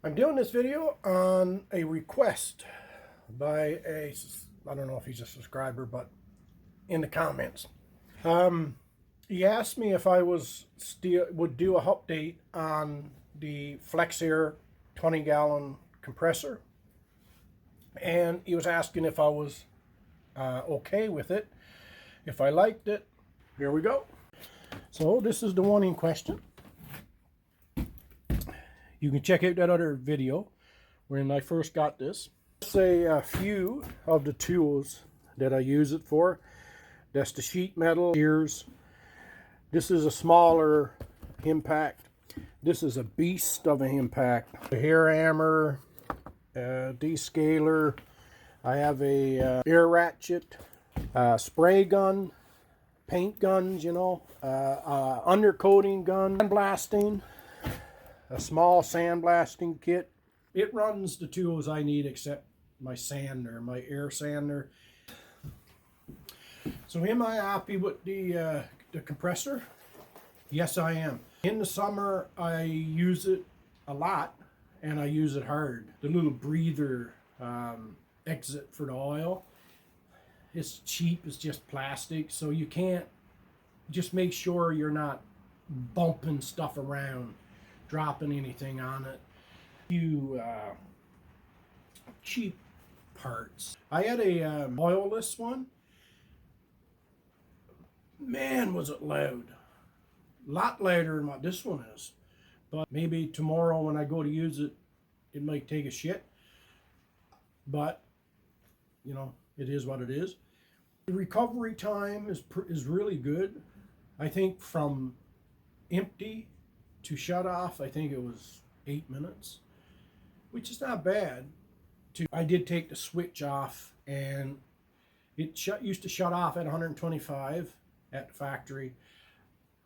I'm doing this video on a request by I don't know if he's a subscriber, but in the comments. He asked me if I would do a update on the FlexAir 20-gallon compressor. And he was asking if I was okay with it, if I liked it. Here we go. So this is the one in question. You can check out that other video when I first got this. Say a few of the tools that I use it for. That's the sheet metal shears. This is a smaller impact. This is a beast of an impact. A hair hammer, a descaler. I have a air ratchet, spray gun, paint guns, undercoating gun, sandblasting. A small sandblasting kit. It runs the tools I need except my sander, my air sander. So am I happy with the compressor? Yes, I am. In the summer, I use it a lot, and I use it hard. The little breather exit for the oil. It's cheap, it's just plastic, so you can't, just make sure you're not bumping stuff around, dropping anything on it. Cheap parts. I had a oilless one. Man, was it loud. A lot louder than what this one is. But maybe tomorrow when I go to use it, it might take a shit. But, it is what it is. The recovery time is really good. I think from empty to shut off, I think it was 8 minutes, which is not bad. I did take the switch off, and it used to shut off at 125 at the factory.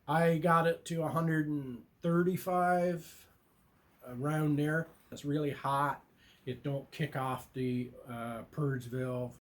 I got it to 135, around there. It's really hot. It don't kick off the purge valve.